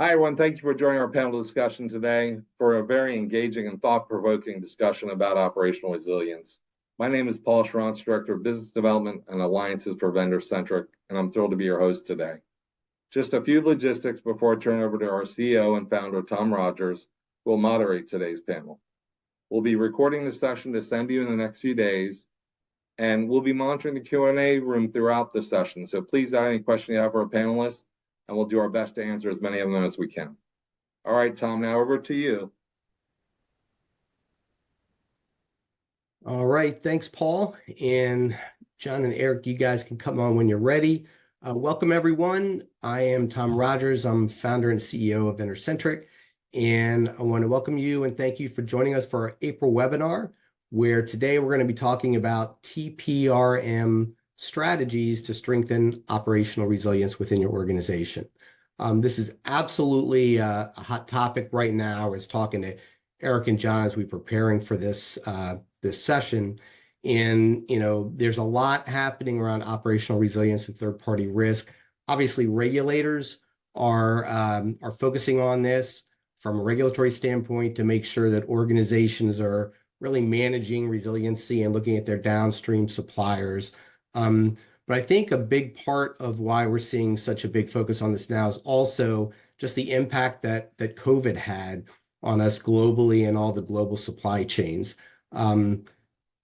Hi, everyone. Thank you for joining our panel discussion today for a very engaging and thought-provoking discussion about operational resilience. My name is Paul Schrantz, Director of Business Development and Alliances for Vendor-Centric, and I'm thrilled to be your host today. Just a few logistics before I turn over to our CEO and founder, Tom Rogers, who will moderate today's panel. We'll be recording the session to send you in the next few days, and we'll be monitoring the Q&A room throughout the session. So please add any question you have for our panelists, and we'll do our best to answer as many of them as we can. All right, Tom, now over to you. All right, thanks, Paul. And John and Eric, you guys can come on when you're ready. Welcome, everyone. I am Tom Rogers. I'm founder and CEO of Vendor-Centric, and I want to welcome you and thank you for joining us for our April webinar, where today we're going to be talking about TPRM strategies to strengthen operational resilience within your organization. This is absolutely a hot topic right now. I was talking to Eric and John as we're preparing for this session, and there's a lot happening around operational resilience and third-party risk. Obviously, regulators are focusing on this from a regulatory standpoint to make sure that organizations are really managing resiliency and looking at their downstream suppliers. But I think a big part of why we're seeing such a big focus on this now is also just the impact that COVID had on us globally and all the global supply chains.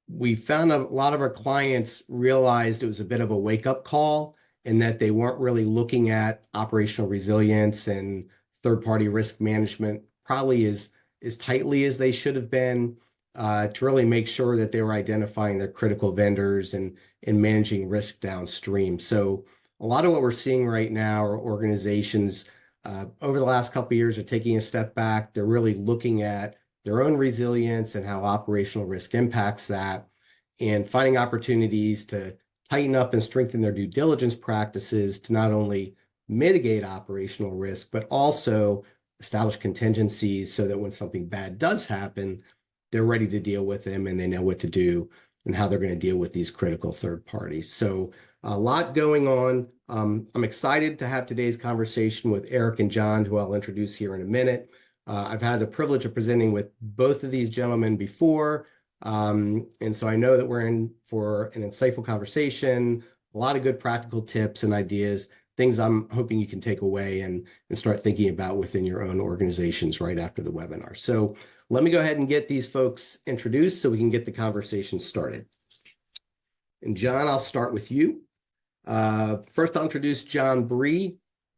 We found a lot of our clients realized it was a bit of a wake-up call and that they weren't really looking at operational resilience and third-party risk management probably as tightly as they should have been, to really make sure that they were identifying their critical vendors and managing risk downstream. So a lot of what we're seeing right now are organizations over the last couple of years are taking a step back. They're really looking at their own resilience and how operational risk impacts that, and finding opportunities to tighten up and strengthen their due diligence practices to not only mitigate operational risk, but also establish contingencies so that when something bad does happen, they're ready to deal with them and they know what to do and how they're going to deal with these critical third parties. So a lot going on. I'm excited to have today's conversation with Eric and John, who I'll introduce here in a minute. I've had the privilege of presenting with both of these gentlemen before, and so I know that we're in for an insightful conversation, a lot of good practical tips and ideas, things I'm hoping you can take away and start thinking about within your own organizations right after the webinar. So let me go ahead and get these folks introduced so we can get the conversation started. And John, I'll start with you. First, I'll introduce John Bree.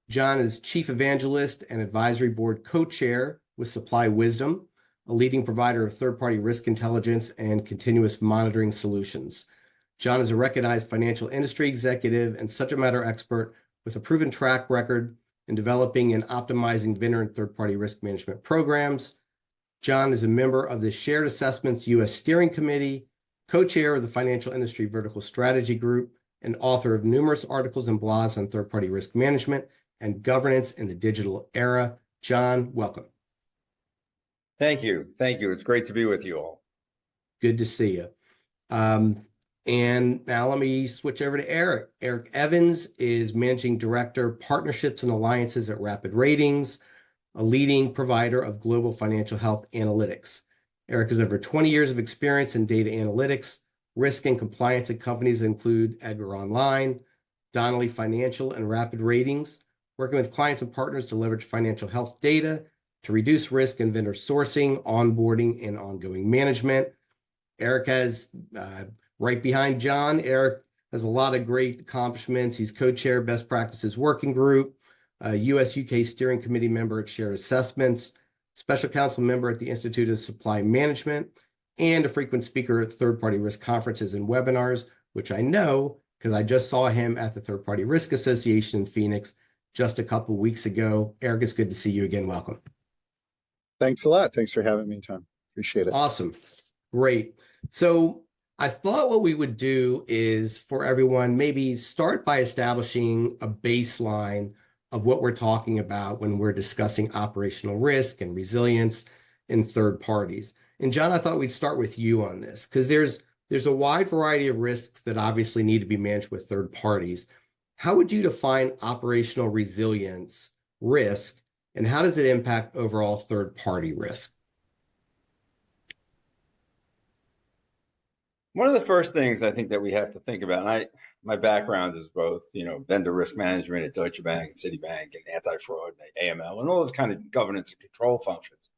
John is Chief Evangelist and Advisory Board Co-Chair with Supply Wisdom, a leading provider of third-party risk intelligence and continuous monitoring solutions. John is a recognized financial industry executive and subject matter expert with a proven track record in developing and optimizing vendor and third-party risk management programs. John is a member of the Shared Assessments U.S. Steering Committee, co-chair of the Financial Industry Vertical Strategy Group, and author of numerous articles and blogs on third-party risk management and governance in the digital era. John, welcome. Thank you. Thank you. It's great to be with you all. Good to see you. And now let me switch over to Eric. Eric Evans is Managing Director, Partnerships and Alliances at Rapid Ratings, a leading provider of global financial health analytics. Eric has over 20 years of experience in data analytics, risk and compliance at companies that include Edgar Online, Donnelley Financial, and Rapid Ratings, working with clients and partners to leverage financial health data to reduce risk in vendor sourcing, onboarding, and ongoing management. Eric has, right behind John, Eric has a lot of great accomplishments. He's co-chair Best Practices Working Group, a US-UK Steering Committee member at Shared Assessments, special counsel member at the Institute of Supply Management, and a frequent speaker at third-party risk conferences and webinars, which I know because I just saw him at the Third Party Risk Association in Phoenix just a couple of weeks ago. Eric, it's good to see you again. Welcome. Thanks a lot. Thanks for having me, Tom. Appreciate it. Awesome. Great. So I thought what we would do is for everyone, maybe start by establishing a baseline of what we're talking about when we're discussing operational risk and resilience in third parties. And John, I thought we'd start with you on this because there's a wide variety of risks that obviously need to be managed with third parties. How would you define operational resilience risk And how does it impact overall third-party risk? One of the first things I think that we have to think about, and my background is both, vendor risk management at Deutsche Bank and Citibank and anti-fraud and AML and all those kind of governance and control functions.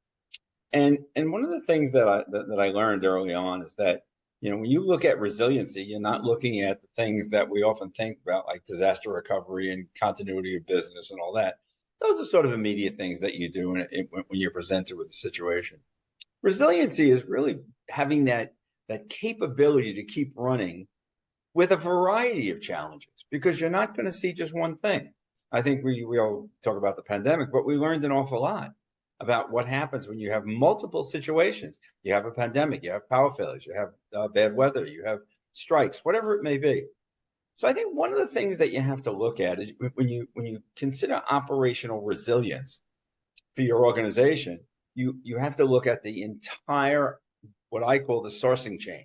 And one of the things that I learned early on is that, when you look at resiliency, you're not looking at the things that we often think about, like disaster recovery and continuity of business and all that. Those are sort of immediate things that you do when you're presented with a situation. Resiliency is really having that capability to keep running with a variety of challenges, because you're not going to see just one thing. I think we all talk about the pandemic, but we learned an awful lot about what happens when you have multiple situations. You have a pandemic, you have power failures, you have bad weather, you have strikes, whatever it may be. So I think one of the things that you have to look at is when you consider operational resilience for your organization, you have to look at the entire, what I call the sourcing chain.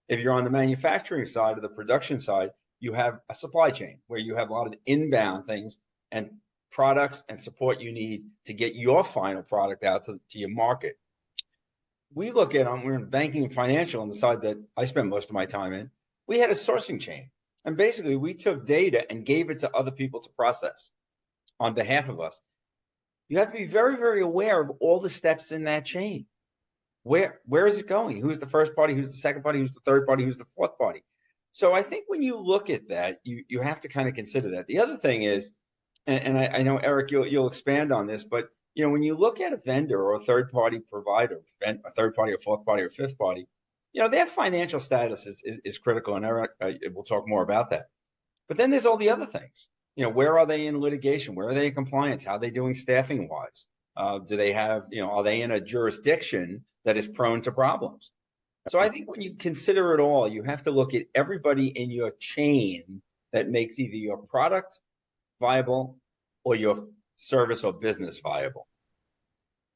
If you're on the manufacturing side or the production side, you have a supply chain where you have a lot of inbound things and products and support you need to get your final product out to your market. We look at we're in banking and financial on the side that I spend most of my time in. We had a sourcing chain. And basically we took data and gave it to other people to process on behalf of us. You have to be very, very aware of all the steps in that chain. Where is it going? Who's the first party? Who's the second party? Who's the third party? Who's the fourth party? So I think when you look at that, you have to kind of consider that. The other thing is, and I know, Eric, you'll expand on this, but when you look at a vendor or a third party provider, a third party or fourth party or fifth party, their financial status is critical, and Eric will talk more about that. But then there's all the other things. Where are they in litigation? Where are they in compliance? How are they doing staffing wise? Do they have, are they in a jurisdiction that is prone to problems? So I think when you consider it all, you have to look at everybody in your chain that makes either your product viable or your service or business viable.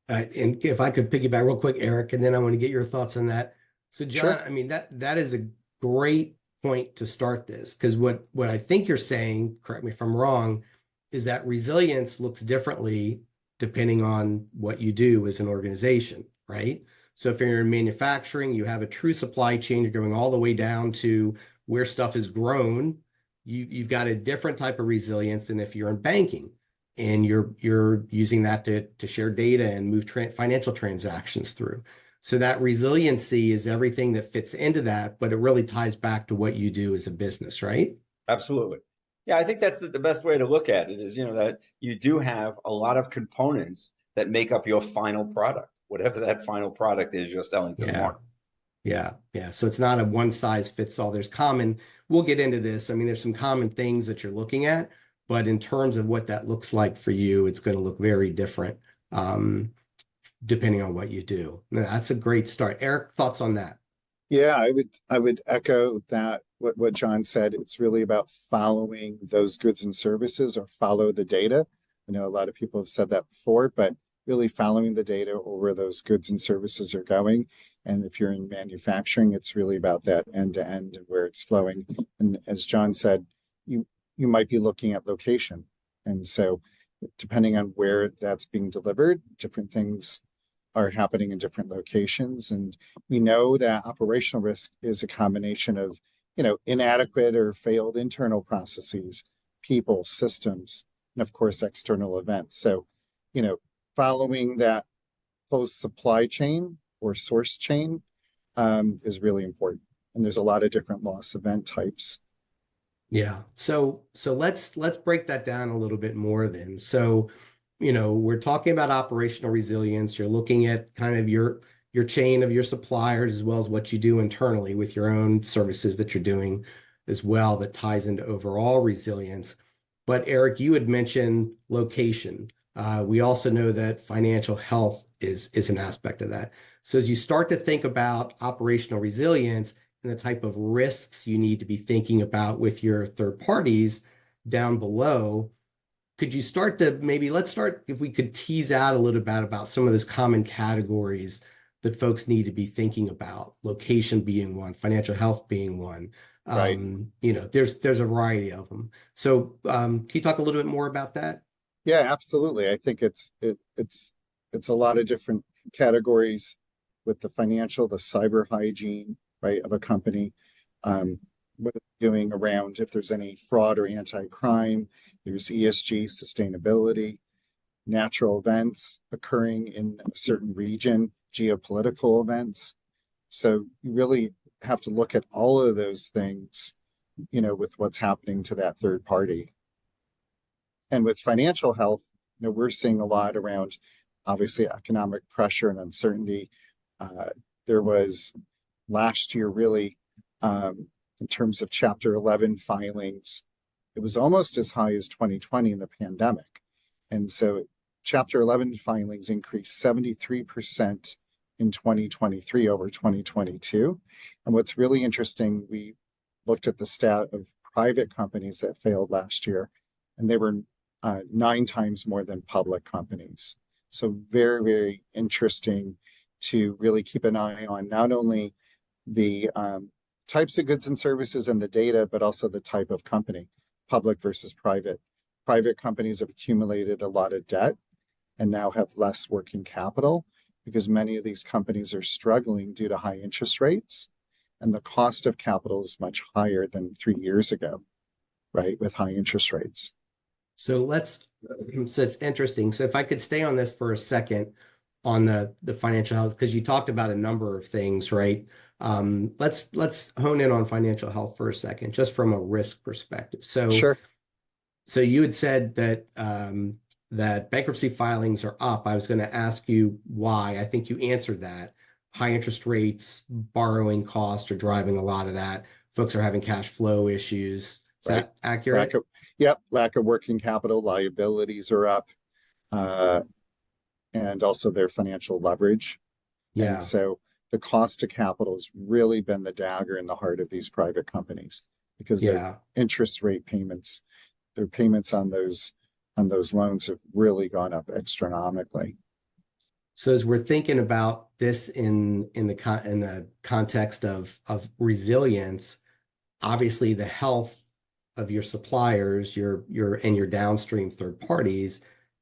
And if I could piggyback real quick, Eric, and then I want to get your thoughts on that. So John, Sure. I mean, that is a great point to start this, because what I think you're saying, correct me if I'm wrong, is that resilience looks differently depending on what you do as an organization, right? So if you're in manufacturing, you have a true supply chain, you're going all the way down to where stuff is grown. You've got a different type of resilience than if you're in banking and you're using that to share data and move financial transactions through. So that resiliency is everything that fits into that, but it really ties back to what you do as a business, right? Absolutely. Yeah, I think that's the best way to look at it is, that you do have a lot of components that make up your final product, whatever that final product is you're selling to the market. Yeah. So it's not a one size fits all. We'll get into this. I mean, there's some common things that you're looking at, but in terms of what that looks like for you, it's going to look very different depending on what you do. Now, that's a great start. Eric, thoughts on that? Yeah, I would echo that what John said. It's really about following those goods and services, or follow the data. I know a lot of people have said that before, but really following the data or where those goods and services are going. And if you're in manufacturing, it's really about that end to end and where it's flowing. And as John said, you might be looking at location. And so depending on where that's being delivered, different things are happening in different locations. And we know that operational risk is a combination of, inadequate or failed internal processes, people, systems, and of course, external events. So, following that close supply chain or source chain is really important. And there's a lot of different loss event types. Yeah. So let's break that down a little bit more then. So, we're talking about operational resilience. You're looking at kind of your chain of your suppliers, as well as what you do internally with your own services that you're doing as well, that ties into overall resilience. But Eric, you had mentioned location. We also know that financial health is an aspect of that. So as you start to think about operational resilience and the type of risks you need to be thinking about with your third parties down below, could you start to let's start, if we could tease out a little bit about some of those common categories that folks need to be thinking about, location being one, financial health being one. Right. There's a variety of them. So can you talk a little bit more about that? Yeah, absolutely. I think it's a lot of different categories with the financial, the cyber hygiene, right, of a company. Um, what it's doing around if there's any fraud or anti-crime. There's ESG, sustainability, natural events occurring in a certain region, geopolitical events. So you really have to look at all of those things, with what's happening to that third party. And with financial health, we're seeing a lot around obviously economic pressure and uncertainty. There was last year really, in terms of Chapter 11 filings, it was almost as high as 2020 in the pandemic. And so Chapter 11 filings increased 73% in 2023 over 2022. And what's really interesting, we looked at the stat of private companies that failed last year, and they were 9 times more than public companies. So very, very interesting to really keep an eye on not only the types of goods and services and the data, but also the type of company, public versus private. Private companies have accumulated a lot of debt and now have less working capital because many of these companies are struggling due to high interest rates. And the cost of capital is much higher than 3 years ago, right, with high interest rates. So it's interesting. So if I could stay on this for a second on the financial health, because you talked about a number of things, right? Let's hone in on financial health for a second, just from a risk perspective. Sure. So you had said that that bankruptcy filings are up. I was going to ask you why. I think you answered that. High interest rates, borrowing costs are driving a lot of that. Folks are having cash flow issues. Is that accurate? Lack of working capital, liabilities are up, and also their financial leverage. Yeah. And so the cost of capital has really been the dagger in the heart of these private companies because their interest rate payments, their payments on those loans have really gone up astronomically. So as we're thinking about this in the context of resilience, obviously the health of your suppliers, your downstream third parties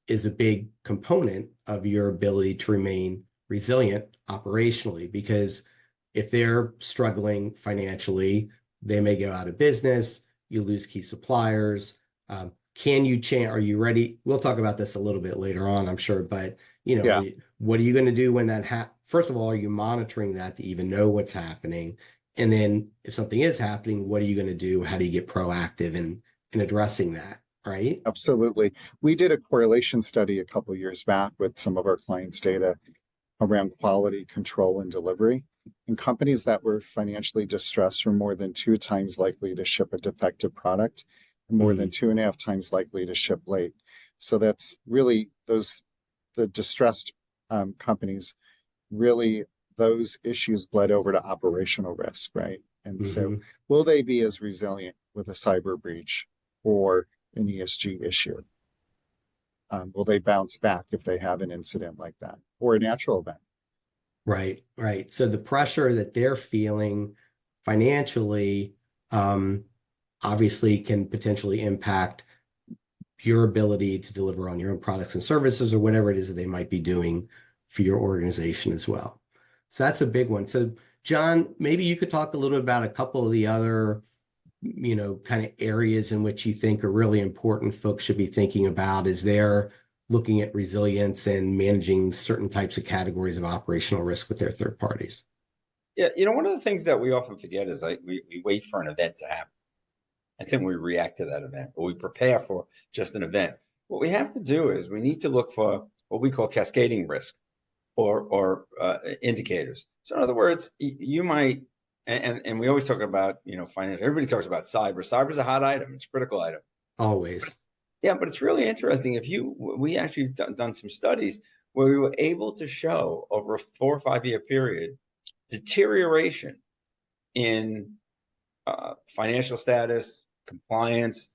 is a big component of your ability to remain resilient operationally, because if they're struggling financially, they may go out of business, you lose key suppliers. Are you ready? We'll talk about this a little bit later on, I'm sure, but what are you going to do when that first of all, are you monitoring that to even know what's happening? And then if something is happening, what are you going to do? How do you get proactive in addressing that? Right? Absolutely. We did a correlation study a couple of years back with some of our clients' data around quality control and delivery. And companies that were financially distressed were more than 2 times likely to ship a defective product and more than 2.5 times likely to ship late. So that's really the distressed companies, really those issues bled over to operational risk, right? And so will they be as resilient with a cyber breach or an ESG issue? Will they bounce back if they have an incident like that or a natural event? Right, right. So the pressure that they're feeling financially obviously can potentially impact your ability to deliver on your own products and services or whatever it is that they might be doing for your organization as well. So that's a big one. So John, maybe you could talk a little bit about a couple of the other, kind of areas in which you think are really important folks should be thinking about as they're looking at resilience and managing certain types of categories of operational risk with their third parties. Yeah, one of the things that we often forget is we wait for an event to happen. And then we react to that event, or we prepare for just an event. What we have to do is we need to look for what we call cascading risk or indicators. So in other words, you might, and we always talk about, finance. Everybody talks about cyber. Cyber is a hot item. It's a critical item. Always. Yeah, but it's really interesting. We actually done some studies where we were able to show over a 4 or 5 year period deterioration in financial status, compliance,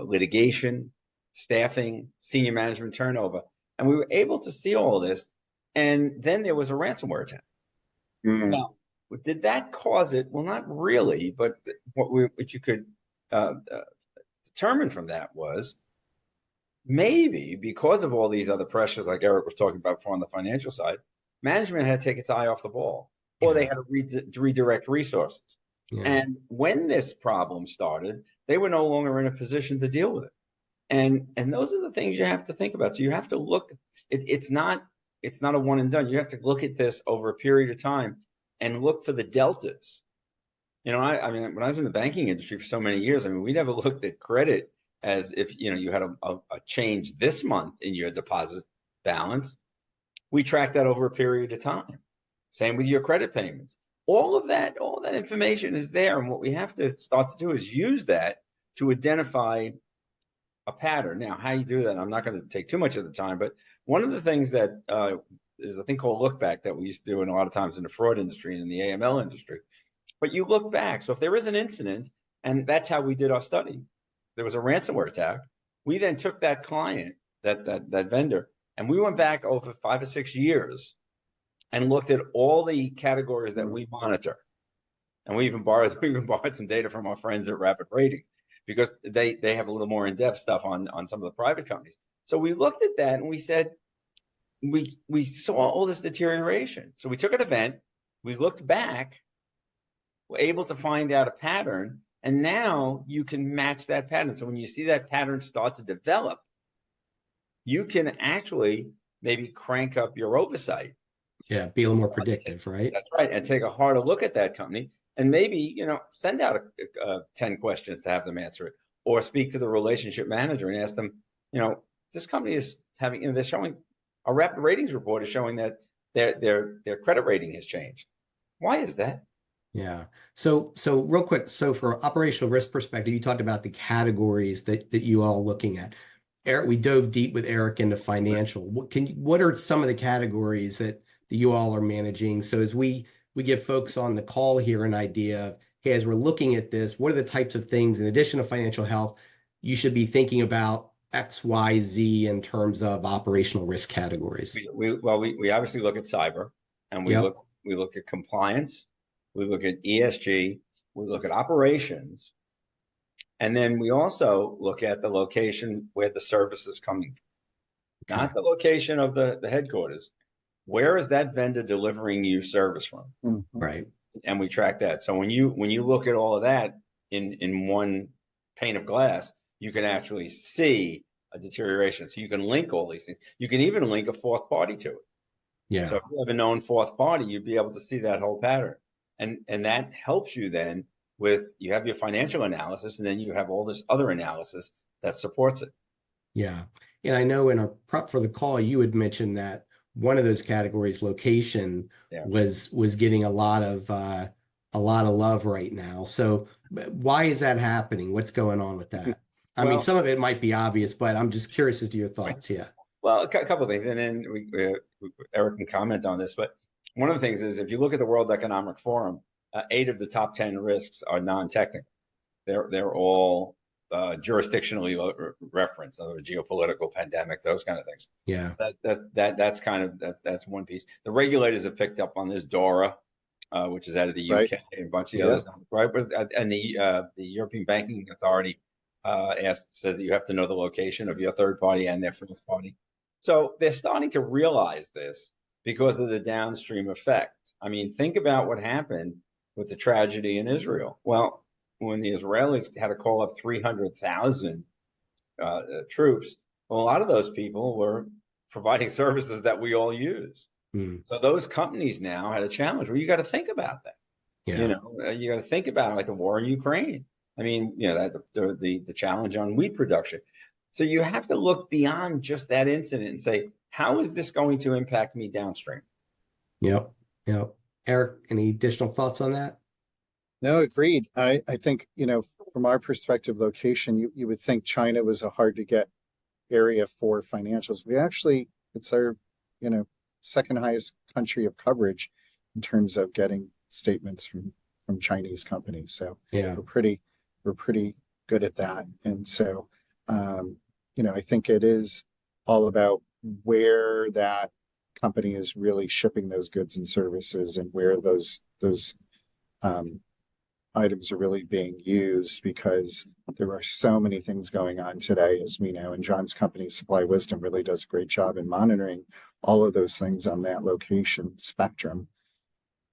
litigation, staffing, senior management turnover. And we were able to see all of this. And then there was a ransomware attack. Now, did that cause it? Well, not really, but what you could determine from that was maybe because of all these other pressures, like Eric was talking about before on the financial side, management had to take its eye off the ball, or they Yeah. had to redirect resources. Yeah. And when this problem started, they were no longer in a position to deal with it. And those are the things you have to think about. So you have to look. It's not a one and done. You have to look at this over a period of time and look for the deltas. I mean, when I was in the banking industry for so many years, I mean, we never looked at credit as if, you had a change this month in your deposit balance. We tracked that over a period of time. Same with your credit payments. All that information is there. And what we have to start to do is use that to identify a pattern. Now, how you do that, I'm not going to take too much of the time, but one of the things that is a thing called look back that we used to do in a lot of times in the fraud industry and in the AML industry. But you look back. So if there is an incident, and that's how we did our study, there was a ransomware attack. We then took that client, that vendor, and we went back over 5 or 6 years and looked at all the categories that we monitor. And we even borrowed some data from our friends at Rapid Ratings because they have a little more in-depth stuff on some of the private companies. So we looked at that and we said, we saw all this deterioration. So we took an event, we looked back, were able to find out a pattern, and now you can match that pattern. So when you see that pattern start to develop, you can actually maybe crank up your oversight. Yeah, be a little more predictive, right? That's right. And take a harder look at that company and maybe, send out 10 questions to have them answer it, or speak to the relationship manager and ask them, this company is having, they're showing, a Rapid Ratings report is showing that their credit rating has changed. Why is that? Yeah. So real quick, so for operational risk perspective, you talked about the categories that you all are looking at. Eric, we dove deep with Eric into financial. What are some of the categories that you all are managing? So as we give folks on the call here an idea of, hey, as we're looking at this, what are the types of things in addition to financial health you should be thinking about X, Y, Z in terms of operational risk categories? We obviously look at cyber, and we Yep. look at compliance, we look at ESG, we look at operations, and then we also look at the location where the service is coming from, Okay. not the location of the headquarters. Where is that vendor delivering you service from? Mhm. Right. And we track that. So when you look at all of that in one pane of glass, you can actually see a deterioration. So you can link all these things. You can even link a fourth party to it. Yeah. So if you have a known fourth party, you'd be able to see that whole pattern. And that helps you then you have your financial analysis, and then you have all this other analysis that supports it. Yeah. And I know in our prep for the call, you had mentioned that one of those categories, location, Yeah. was getting a lot of love right now. So why is that happening? What's going on with that? I mean, Well- some of it might be obvious, but I'm just curious as to your thoughts. Yeah. Well, a couple of things, and then Eric can comment on this. But one of the things is, if you look at the World Economic Forum, 8 of the top 10 risks are non-technical. They're all jurisdictionally referenced, other geopolitical, pandemic, those kind of things. Yeah. So that's one piece. The regulators have picked up on this DORA, which is out of the UK, Right. and a bunch of the Yeah. others, right? And the European Banking Authority said that you have to know the location of your third party and their fourth party. So they're starting to realize this because of the downstream effect. I mean, think about what happened with the tragedy in Israel. Well, when the Israelis had to call up 300,000 troops, well, a lot of those people were providing services that we all use. So those companies now had a challenge where you got to think about that. Yeah. You got to think about like the war in Ukraine. I mean, the challenge on wheat production. So you have to look beyond just that incident and say, how is this going to impact me downstream? Yep. Yep. Eric, any additional thoughts on that? No, agreed. I think, from our perspective, location, you would think China was a hard to get area for financials. It's our, second highest country of coverage in terms of getting statements from Chinese companies. So Yeah. we're pretty good at that. And so, I think it is all about where that company is really shipping those goods and services, and where those items are really being used, because there are so many things going on today, as we know, and John's company, Supply Wisdom, really does a great job in monitoring all of those things on that location spectrum.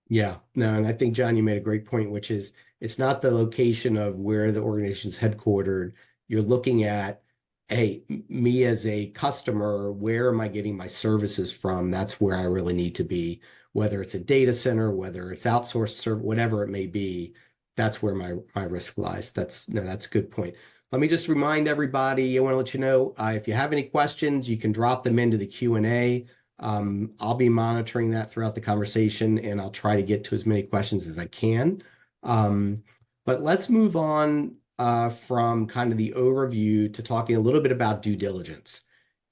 Yeah, no, and I think, John, you made a great point, which is it's not the location of where the organization's headquartered. You're looking at, hey, me as a customer, where am I getting my services from? That's where I really need to be, whether it's a data center, whether it's outsourced, whatever it may be. That's where my risk lies. That's a good point. Let me just remind everybody, I want to let you know, if you have any questions, you can drop them into the Q&A. I'll be monitoring that throughout the conversation, and I'll try to get to as many questions as I can. But let's move on from kind of the overview to talking a little bit about due diligence.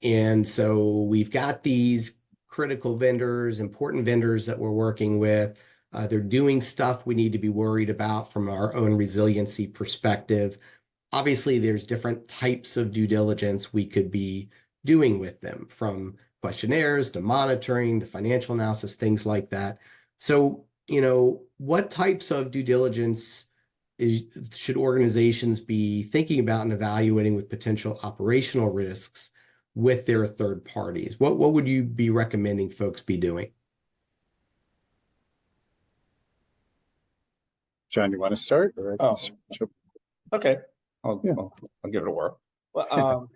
And so we've got these critical vendors, important vendors that we're working with. They're doing stuff we need to be worried about from our own resiliency perspective. Obviously, there's different types of due diligence we could be doing with them, from questionnaires to monitoring to financial analysis, things like that. So, what types of due diligence should organizations be thinking about and evaluating with potential operational risks with their third parties? What would you be recommending folks be doing? John, you want to start? Or I can jump- Okay, I'll give it a whirl. Well,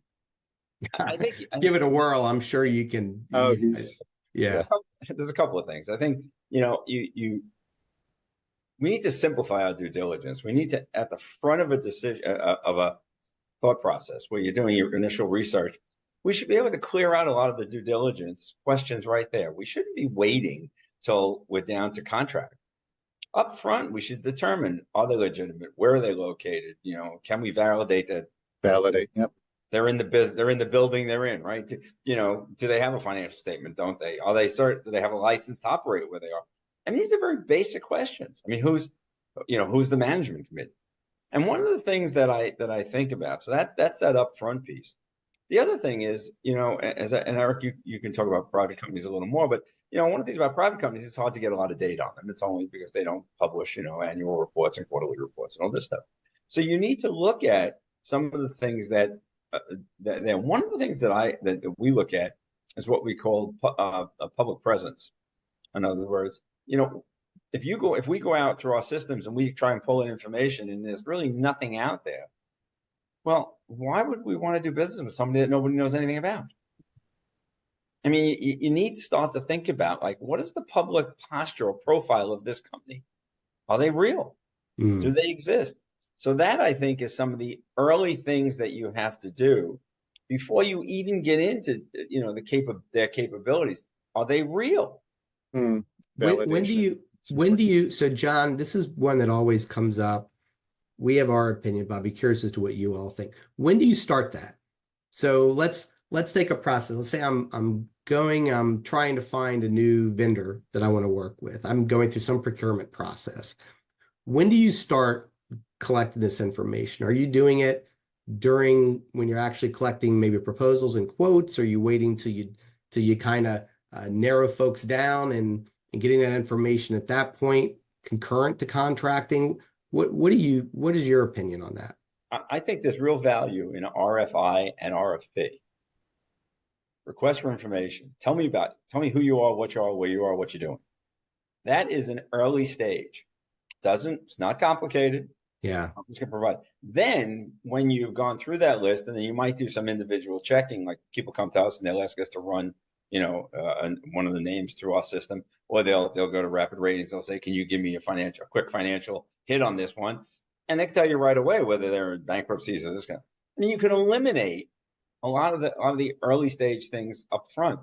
I think Give it a whirl. I'm sure you can. Oh, Yeah. There's a couple of things. I think, we need to simplify our due diligence. We need to, at the front of a decision, of a thought process where you're doing your initial research, we should be able to clear out a lot of the due diligence questions right there. We shouldn't be waiting till we're down to contract. Up front, we should determine, are they legitimate? Where are they located? Can we validate that? Validate. Yep. They're in the building they're in, right? Do they have a financial statement? Don't they? Do they have a license to operate where they are? I mean, these are very basic questions. I mean, who's the management committee? And one of the things that I think about, so that's that upfront piece. The other thing is, and Eric, you can talk about private companies a little more, but one of the things about private companies, it's hard to get a lot of data on them. It's only because they don't publish, annual reports and quarterly reports and all this stuff. So you need to look at some of the things that one of the things that we look at is what we call a public presence. In other words, if we go out through our systems and we try and pull in information and there's really nothing out there, well, why would we want to do business with somebody that nobody knows anything about? I mean, you need to start to think about, like, what is the public posture or profile of this company? Are they real? Do they exist? So that, I think, is some of the early things that you have to do before you even get into, their capabilities. Are they real? When do you, so John, this is one that always comes up. We have our opinion, but I'd be curious as to what you all think. When do you start that? So let's take a process. Let's say I'm trying to find a new vendor that I want to work with. I'm going through some procurement process. When do you start collecting this information? Are you doing it when you're actually collecting maybe proposals and quotes? Are you waiting till you kind of narrow folks down and getting that information at that point, concurrent to contracting? What is your opinion on that? I think there's real value in RFI and RFP. Request for information. Tell me who you are, what you are, where you are, what you're doing. That is an early stage. It's not complicated. Yeah. I'm just going to provide. Then when you've gone through that list, and then you might do some individual checking, like people come to us and they'll ask us to run, one of the names through our system, or they'll go to Rapid Ratings. They'll say, can you give me a quick financial hit on this one? And they can tell you right away whether they're in bankruptcies or this kind. I mean, you can eliminate a lot of the early stage things up front.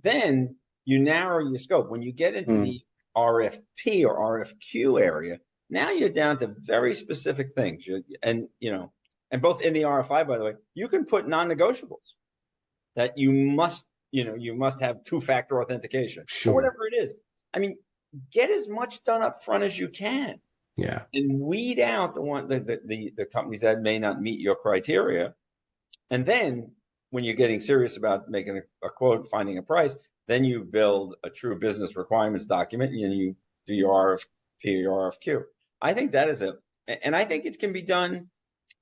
Then you narrow your scope. When you get into the RFP or RFQ area, now you're down to very specific things. And both in the RFI, by the way, you can put non-negotiables that you must have two-factor authentication, sure, or whatever it is. I mean, get as much done up front as you can. Yeah. And weed out the companies that may not meet your criteria. And then when you're getting serious about making a quote, finding a price, then you build a true business requirements document and you do your RFP or your RFQ. I think that is And I think it can be done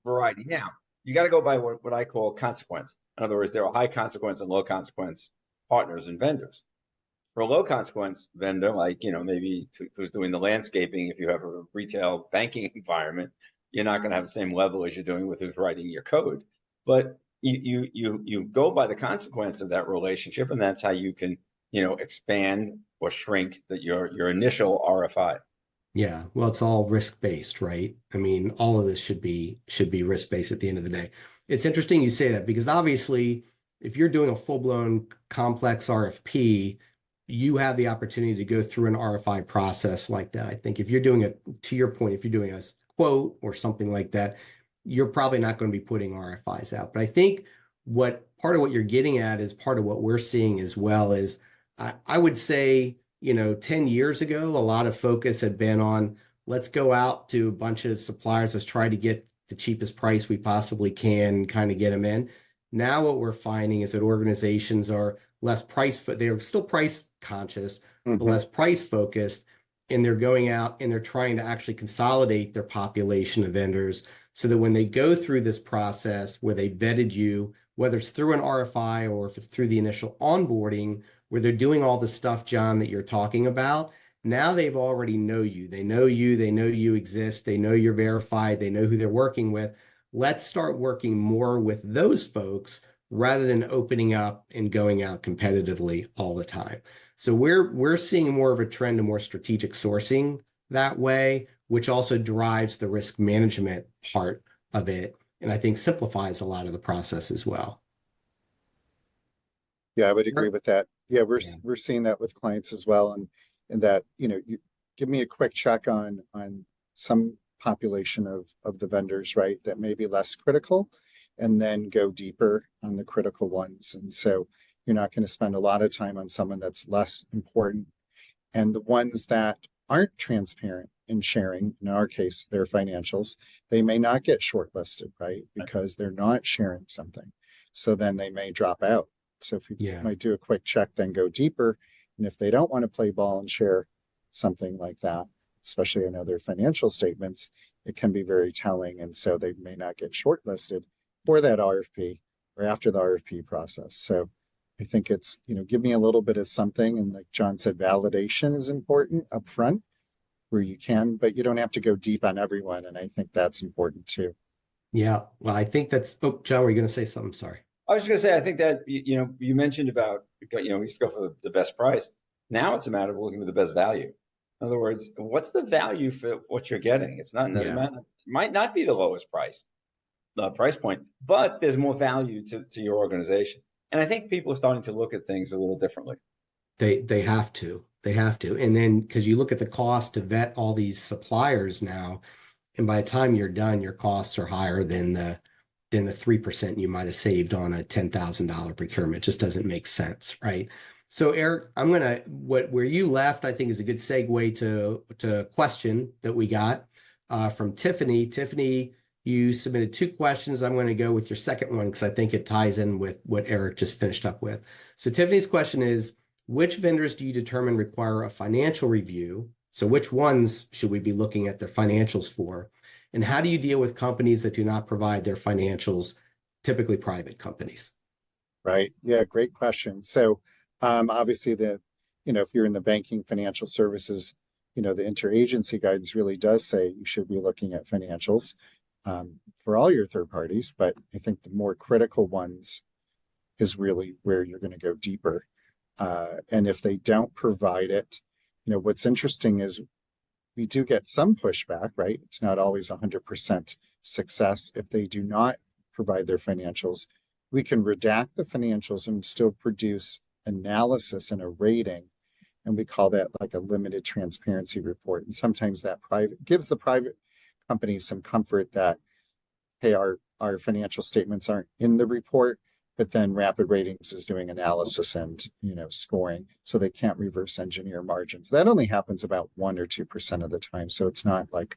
variety. Now, you got to go by what I call consequence. In other words, there are high consequence and low consequence partners and vendors. For a low consequence vendor, like, maybe who's doing the landscaping, if you have a retail banking environment, you're not going to have the same level as you're doing with who's writing your code. But you go by the consequence of that relationship, and that's how you can, expand or shrink your initial RFI. Yeah, well, it's all risk-based, right? I mean, all of this should be risk-based at the end of the day. It's interesting you say that because obviously, if you're doing a full-blown complex RFP, you have the opportunity to go through an RFI process like that. I think if you're doing to your point, if you're doing a quote or something like that, you're probably not going to be putting RFIs out. But I think what part of what you're getting at is part of what we're seeing as well is I would say 10 years ago, a lot of focus had been on let's go out to a bunch of suppliers, let's try to get the cheapest price we possibly can, kind of get them in. Now, what we're finding is that organizations are less they're still price conscious, but less price focused, and they're going out and they're trying to actually consolidate their population of vendors so that when they go through this process where they vetted you, whether it's through an RFI or if it's through the initial onboarding, where they're doing all the stuff, John, that you're talking about. Now they've already know you. They know you exist. They know you're verified. They know who they're working with. Let's start working more with those folks rather than opening up and going out competitively all the time. So we're seeing more of a trend to more strategic sourcing that way, which also drives the risk management part of it, and I think simplifies a lot of the process as well. Yeah, I would agree with that. Yeah, we're Yeah. we're seeing that with clients as well, and that you give me a quick check on some population of the vendors, right, that may be less critical, and then go deeper on the critical ones. And so you're not going to spend a lot of time on someone that's less important, and the ones that aren't transparent in sharing, in our case, their financials, they may not get shortlisted, right, because they're not sharing something. So then they may drop out. So if you might do a quick check, then go deeper. And if they don't want to play ball and share something like that, especially in other financial statements, it can be very telling. And so they may not get shortlisted for that RFP or after the RFP process. So I think it's, give me a little bit of something. And like John said, validation is important up front where you can, but you don't have to go deep on everyone. And I think that's important too. Yeah. Well, I think John, were you going to say something? Sorry. I was just going to say, I think that, you mentioned about, we used to go for the best price. Now it's a matter of looking for the best value. In other words, what's the value for what you're getting? It's not, it might not be the lowest price point, but there's more value to your organization. And I think people are starting to look at things a little differently. They have to. And then because you look at the cost to vet all these suppliers now, and by the time you're done, your costs are higher than the 3% you might have saved on a $10,000 procurement. It just doesn't make sense, right? So Eric, where you left, I think is a good segue to a question that we got from Tiffany. Tiffany, you submitted 2 questions. I'm going to go with your second one because I think it ties in with what Eric just finished up with. So Tiffany's question is, which vendors do you determine require a financial review? So which ones should we be looking at their financials for? And how do you deal with companies that do not provide their financials, typically private companies? Right. Yeah, great question. So obviously if you're in the banking financial services, the interagency guidance really does say you should be looking at financials for all your third parties. But I think the more critical ones is really where you're going to go deeper. And if they don't provide it, what's interesting is we do get some pushback, right? It's not always 100% success. If they do not provide their financials, we can redact the financials and still produce analysis and a rating. And we call that like a limited transparency report. And sometimes that gives the private companies some comfort that, hey, our financial statements aren't in the report, but then Rapid Ratings is doing analysis and scoring, so they can't reverse engineer margins. That only happens about 1 or 2% of the time, so it's not like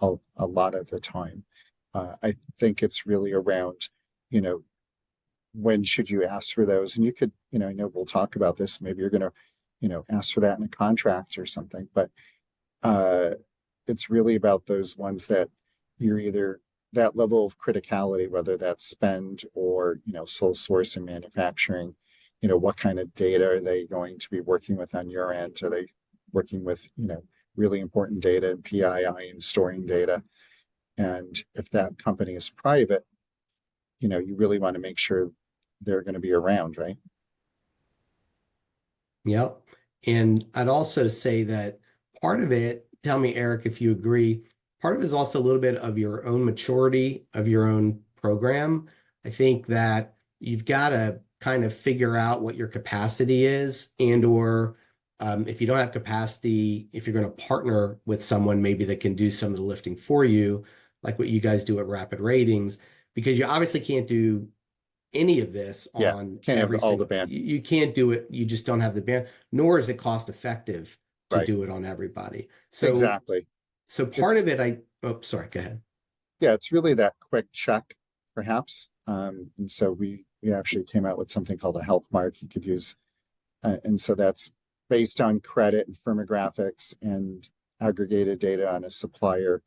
a lot of the time. I think it's really around when should you ask for those, and you could I know we'll talk about this. Maybe you're going to ask for that in a contract or something, but it's really about those ones that you're either that level of criticality, whether that's spend or, sole source and manufacturing, what kind of data are they going to be working with on your end? Are they working with, really important data and PII and storing data? And if that company is private, you really want to make sure they're going to be around, right? Yep. And I'd also say that part of it, tell me, Eric, if you agree, part of it is also a little bit of your own maturity of your own program. I think that you've got to kind of figure out what your capacity is, and or if you don't have capacity, if you're going to partner with someone maybe that can do some of the lifting for you, like what you guys do at Rapid Ratings, because you obviously can't do any of this Yeah, on can't have every all the single, band. you can't do it. You just don't have the band, nor is it cost effective to Right. do it on everybody. Exactly. So part It's of it, oh, sorry, go ahead. Yeah, it's really that quick check, perhaps. And so we actually came out with something called a health mark you could use. And so that's based on credit and firmographics and aggregated data on a supplier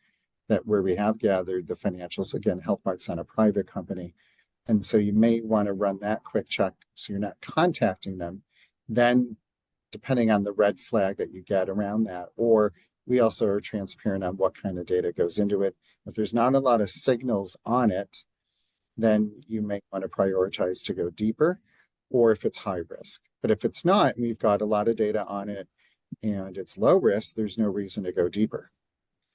that where we have gathered the financials. Again, health marks on a private company. And so you may want to run that quick check so you're not contacting them. Then, depending on the red flag that you get around that, or we also are transparent on what kind of data goes into it. If there's not a lot of signals on it, then you may want to prioritize to go deeper, or if it's high risk. But if it's not, and we've got a lot of data on it and it's low risk, there's no reason to go deeper.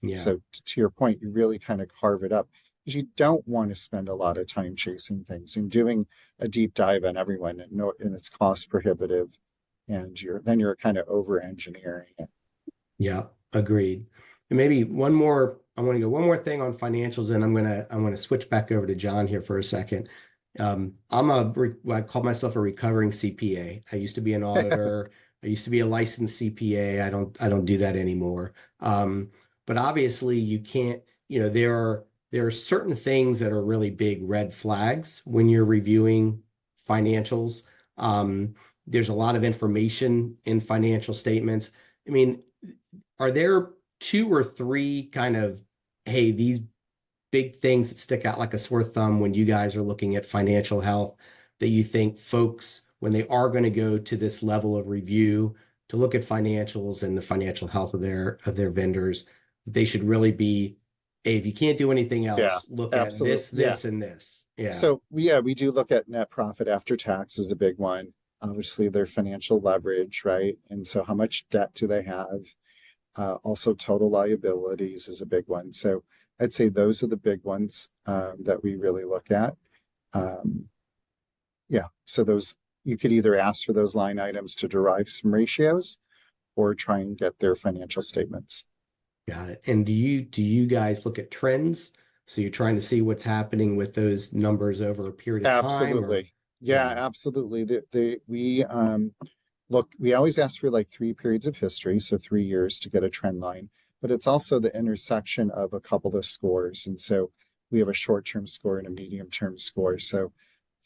Yeah. So to your point, you really kind of carve it up because you don't want to spend a lot of time chasing things and doing a deep dive on everyone, and it's cost prohibitive, and you're kind of over engineering it. Yeah, agreed. And maybe I want to go one more thing on financials, and I want to switch back over to John here for a second. I call myself a recovering CPA. I used to be an auditor. I used to be a licensed CPA. I don't do that anymore. But obviously you can't, there are certain things that are really big red flags when you're reviewing financials. There's a lot of information in financial statements. I mean, are there two or three kind of, hey, these big things that stick out like a sore thumb when you guys are looking at financial health that you think folks, when they are going to go to this level of review to look at financials and the financial health of their vendors, they should really be, hey, if you can't do anything else, look at this, and this. Yeah. So we do look at net profit after tax is a big one. Obviously, their financial leverage, right? And so how much debt do they have? Also, total liabilities is a big one. So I'd say those are the big ones that we really look at. So those, you could either ask for those line items to derive some ratios or try and get their financial statements. Got it. And do you guys look at trends? So you're trying to see what's happening with those numbers over a period of time? Absolutely. Yeah, absolutely. We always ask for like 3 periods of history, so 3 years to get a trend line, but it's also the intersection of a couple of scores. And so we have a short-term score and a medium-term score. So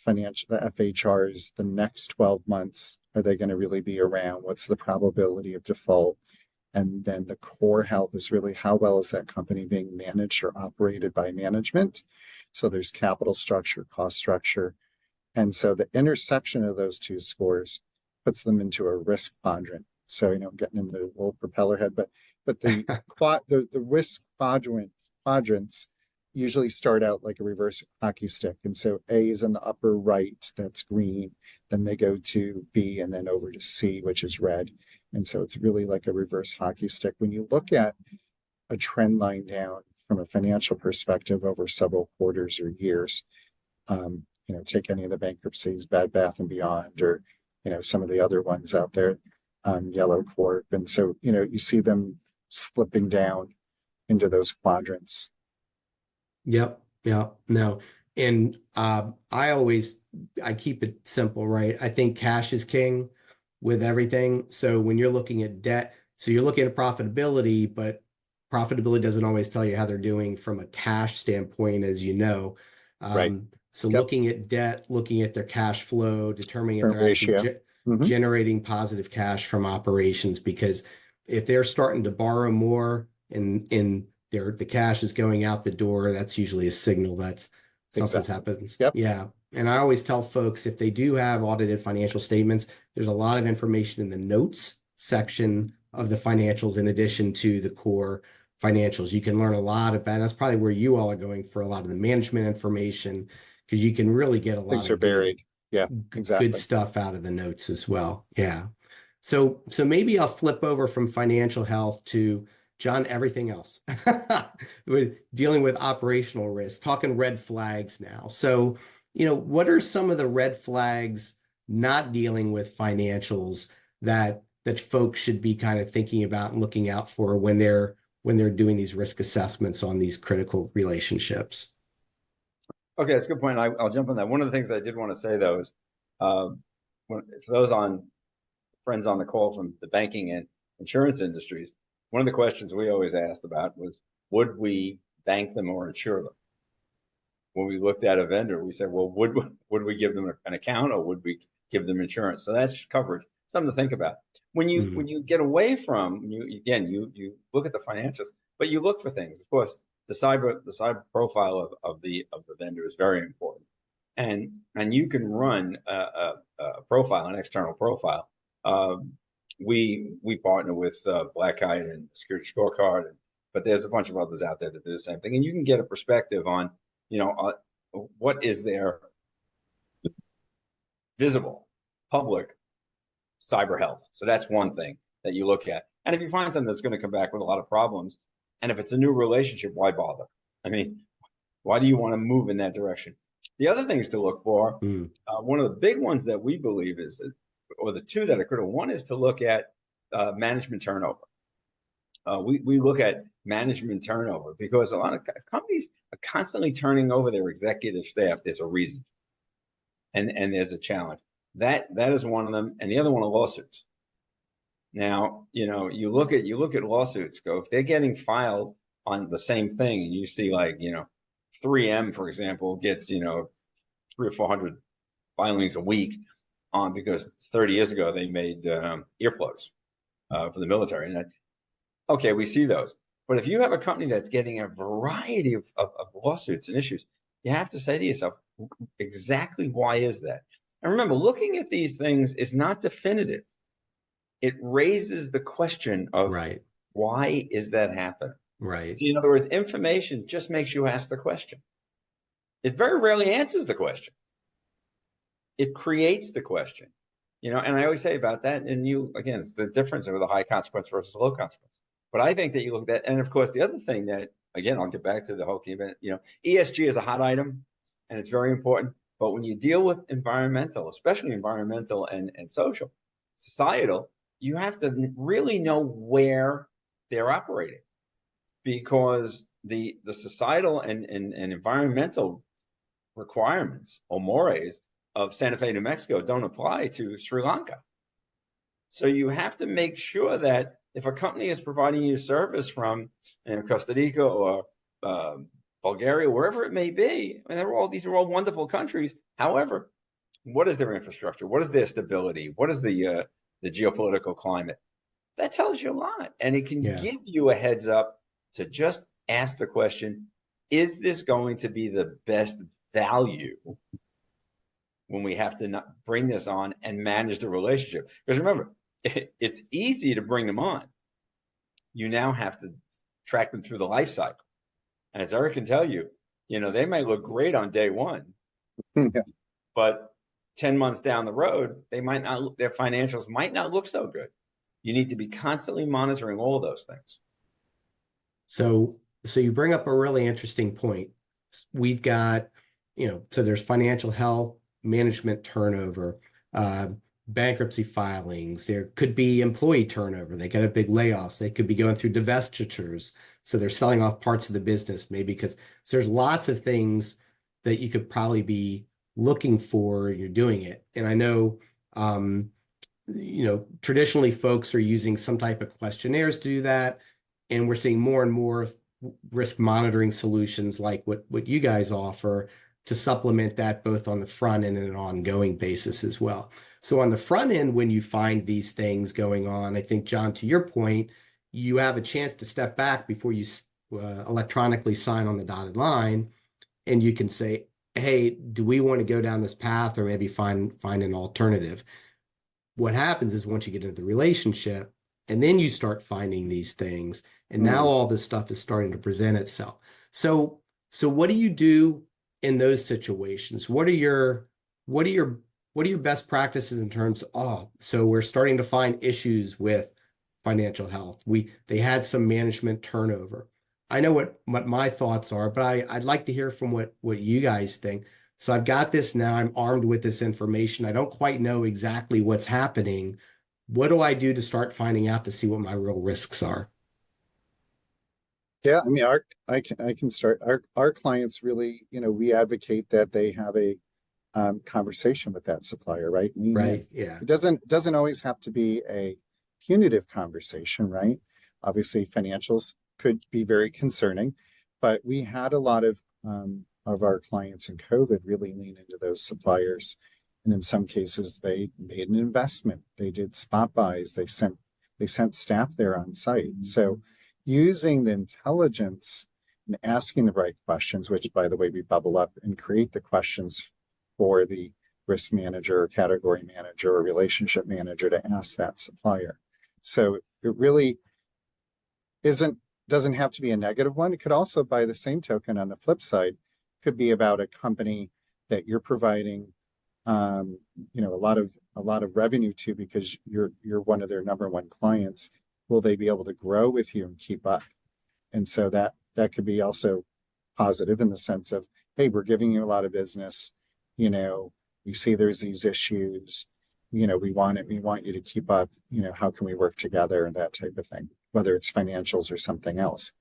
the FHRs, the next 12 months, are they going to really be around? What's the probability of default? And then the core health is really how well is that company being managed or operated by management? So there's capital structure, cost structure. And so the intersection of those two scores puts them into a risk quadrant. So, getting into a little propeller head, but the risk quadrants usually start out like a reverse hockey stick. And so A is in the upper right, that's green. Then they go to B and then over to C, which is red. And so it's really like a reverse hockey stick. When you look at a trend line down from a financial perspective over several quarters or years, take any of the bankruptcies, Bed Bath and Beyond, or, some of the other ones out there, Yellow Corp. And so, you see them slipping down into those quadrants. Yep. No. And I keep it simple, right? I think cash is king with everything. So when you're looking at debt, so you're looking at profitability, but profitability doesn't always tell you how they're doing from a cash standpoint, as you know. Right. So looking at debt, looking at their cash flow, determining if they're Ratio. actually generating positive cash from operations, because if they're starting to borrow more and the cash is going out the door, that's usually a signal that something's Exactly. happened. Yep. Yeah. And I always tell folks, if they do have audited financial statements, there's a lot of information in the notes section of the financials in addition to the core financials. You can learn a lot about, that's probably where you all are going for a lot of the management information, because you can really get a lot Things of are buried. Yeah, good exactly. stuff out of the notes as well. Yeah. So maybe I'll flip over from financial health to John, everything else. We're dealing with operational risk, talking red flags now. So, what are some of the red flags not dealing with financials that folks should be kind of thinking about and looking out for when they're doing these risk assessments on these critical relationships? Okay, that's a good point. I'll jump on that. One of the things I did want to say though is, uh, for those friends on the call from the banking and insurance industries, one of the questions we always asked about was, would we bank them or insure them? When we looked at a vendor, we said, well, would we give them an account or would we give them insurance? So that's coverage. Something to think about. When you get away from you look at the financials, but you look for things. Of course, the cyber profile of the vendor is very important, and you can run a profile, an external profile. We partner with Black Kite and Security Scorecard, but there's a bunch of others out there that do the same thing, and you can get a perspective on what is their visible public cyber health. So that's one thing that you look at. And if you find something that's going to come back with a lot of problems, and if it's a new relationship, why bother? I mean, why do you want to move in that direction? The other things to look for, one of the big ones that we believe is, or the two that are critical, one is to look at management turnover. We look at management turnover because a lot of companies are constantly turning over their executive staff. There's a reason, and there's a challenge. That is one of them, and the other one are lawsuits. Now, you look at lawsuits. If they're getting filed on the same thing, and you see 3M, for example, gets 300 or 400 filings a week on because 30 years ago they made earplugs for the military, and okay, we see those. But if you have a company that's getting a variety of lawsuits and issues, you have to say to yourself, exactly why is that? And remember, looking at these things is not definitive. It raises the question of why is that happening? Right. See, in other words, information just makes you ask the question. It very rarely answers the question. It creates the question. And I always say about that, and again, it's the difference of the high consequence versus low consequence. But I think that you look at that, and of course, the other thing that, again, I'll get back to the whole key event, ESG is a hot item, and it's very important. But when you deal with environmental, especially environmental and social, societal, you have to really know where they're operating, because the societal and environmental requirements or mores of Santa Fe, New Mexico don't apply to Sri Lanka. So you have to make sure that if a company is providing you service from Costa Rica or Bulgaria, wherever it may be, and these are all wonderful countries. However, what is their infrastructure? What is their stability? What is the geopolitical climate? That tells you a lot, and it can give you a heads up to just ask the question: is this going to be the best value when we have to not bring this on and manage the relationship? Because remember, it's easy to bring them on. You now have to track them through the life cycle. And as Eric can tell you, they might look great on day one, but 10 months down the road, their financials might not look so good. You need to be constantly monitoring all of those things. So you bring up a really interesting point. We've got, so there's financial health, management turnover, bankruptcy filings. There could be employee turnover. They got a big layoffs. They could be going through divestitures. So they're selling off parts of the business, maybe because there's lots of things that you could probably be looking for. You're doing it. And I know, traditionally folks are using some type of questionnaires to do that. And we're seeing more and more risk monitoring solutions like what you guys offer to supplement that both on the front end and an ongoing basis as well. So on the front end, when you find these things going on, I think, John, to your point, you have a chance to step back before you electronically sign on the dotted line, and you can say, hey, do we want to go down this path or maybe find an alternative? What happens is once you get into the relationship and then you start finding these things, and now all this stuff is starting to present itself. So what do you do in those situations? What are your best practices in terms of, so we're starting to find issues with financial health. They had some management turnover. I know what my thoughts are, but I'd like to hear from what you guys think. So I've got this now. I'm armed with this information. I don't quite know exactly what's happening. What do I do to start finding out to see what my real risks are? Yeah, I mean, I can start. Our clients really, we advocate that they have a conversation with that supplier, right? Lean in. Right. Yeah. It doesn't always have to be a punitive conversation, right? Obviously, financials could be very concerning, but we had a lot of our clients in COVID really lean into those suppliers, and in some cases, they made an investment. They did spot buys. They sent staff there on site. So using the intelligence and asking the right questions, which by the way, we bubble up and create the questions for the risk manager or category manager or relationship manager to ask that supplier. So it really doesn't have to be a negative one. It could also, by the same token, on the flip side, could be about a company that you're providing a lot of revenue to because you're one of their number one clients. Will they be able to grow with you and keep up? And so that could be also positive in the sense of, hey, we're giving you a lot of business. We see there's these issues. We want you to keep up. How can we work together and that type of thing, whether it's financials or something else.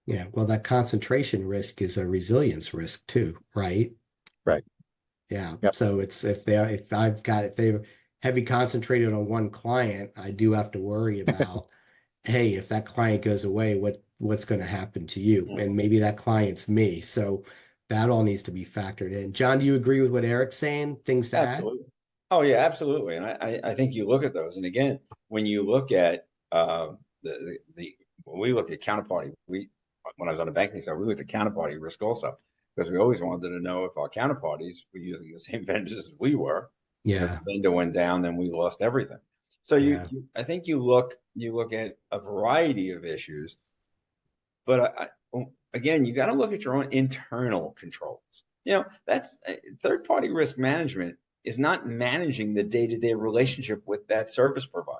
Yeah. Well, that concentration risk is a resilience risk too, right? Right. Yeah. Yep. So it's if they're heavy concentrated on one client, I do have to worry about, hey, if that client goes away, what's going to happen to you? And maybe that client's me. So that all needs to be factored in. John, do you agree with what Eric's saying? Things to Absolutely. Oh yeah, absolutely. And I think you look at those, and again, when you look at when we looked at counterparty, when I was on the banking side, we looked at counterparty risk also, because we always wanted to know if our counterparties were using the same vendors as we were. add? If Yeah. the vendor went down, then we lost everything. So I think you look at a variety of issues, but again, you got to look at your own internal controls. That's third-party risk management is not managing the day-to-day relationship with that service provider.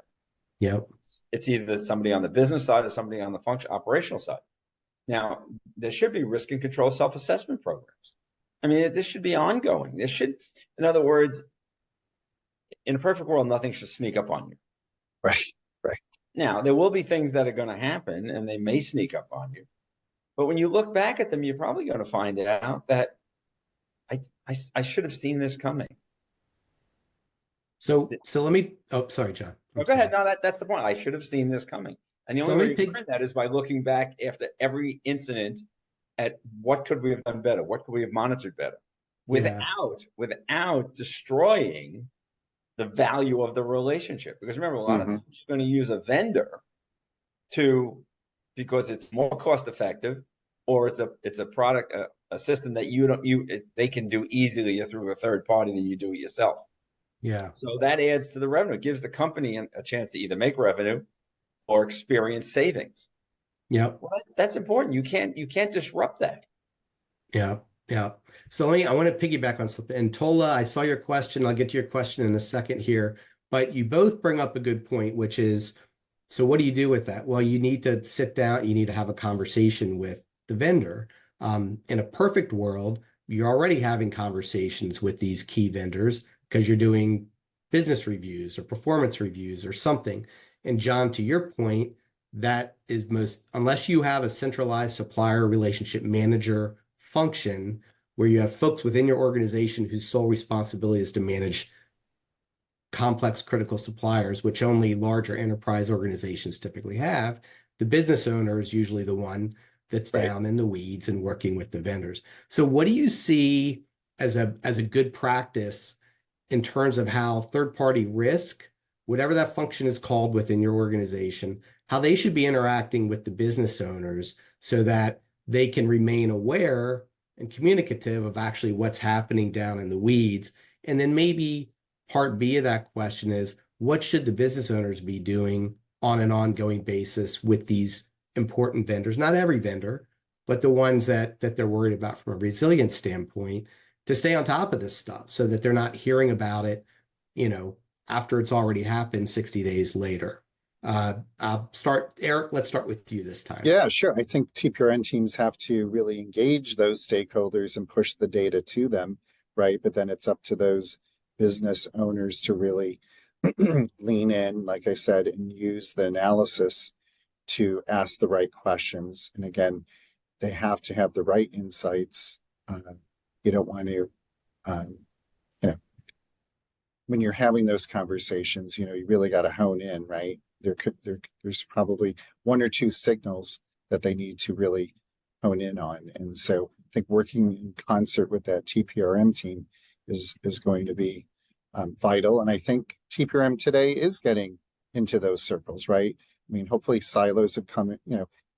Yep. It's either somebody on the business side or somebody on the operational side. Now, there should be risk and control self-assessment programs. I mean, this should be ongoing. In other words, in a perfect world, nothing should sneak up on you. Right. Now, there will be things that are going to happen, and they may sneak up on you. But when you look back at them, you're probably going to find out that I should have seen this coming. So let me. Oh, sorry, John. Go ahead. No, that's the point. I should have seen this coming. And the only way you learn that is by looking back after every incident at what could we have done better, what could we have monitored better, without destroying the value of the relationship. Because remember, a lot of times you're going to use a vendor because it's more cost effective, or it's a product, a system that they can do easily through a third party than you do it yourself. Yeah. So that adds to the revenue. It gives the company a chance to either make revenue or experience savings. Yeah. Well, that's important. You can't disrupt that. Yeah. Yeah. So I want to piggyback on something. And Tola, I saw your question. I'll get to your question in a second here, but you both bring up a good point, which is, so what do you do with that? Well, you need to sit down, you need to have a conversation with the vendor. In a perfect world, you're already having conversations with these key vendors because you're doing business reviews or performance reviews or something. And John, to your point, that is unless you have a centralized supplier relationship manager function where you have folks within your organization whose sole responsibility is to manage complex critical suppliers, which only larger enterprise organizations typically have, the business owner is usually the one that's down in the weeds and working with the vendors. So what do you see as a good practice in terms of how third-party risk whatever that function is called within your organization, how they should be interacting with the business owners so that they can remain aware and communicative of actually what's happening down in the weeds. And then maybe part B of that question is, what should the business owners be doing on an ongoing basis with these important vendors? Not every vendor, but the ones that they're worried about from a resilience standpoint, to stay on top of this stuff so that they're not hearing about it, after it's already happened 60 days later. Eric, let's start with you this time. Yeah, sure. I think TPRN teams have to really engage those stakeholders and push the data to them, right? But then it's up to those business owners to really lean in, like I said, and use the analysis to ask the right questions. And again, they have to have the right insights. You don't want to, when you're having those conversations, you really got to hone in, right? There's probably one or two signals that they need to really hone in on. And so I think working in concert with that TPRM team is going to be vital. And I think TPRM today is getting into those circles, right? I mean, hopefully silos have come,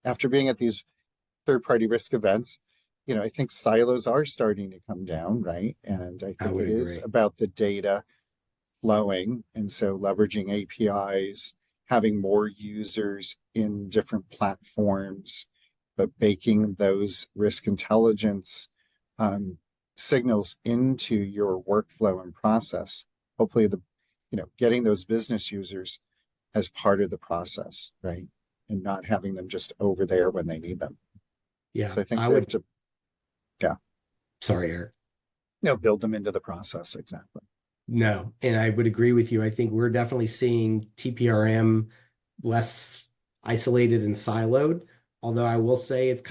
after being at these third-party risk events, I think silos are starting to come down, right? And I think it is about the data flowing. And so leveraging APIs, having more users in different platforms, but baking those risk intelligence signals into your workflow and process. Hopefully getting those business users as part of the process, right? And not having them just over there when they need them. Yeah. So I think Sorry, Eric. Build them into the process. Exactly. No, and I would agree with you. I think we're definitely seeing TPRM less isolated and siloed. Although I will say it's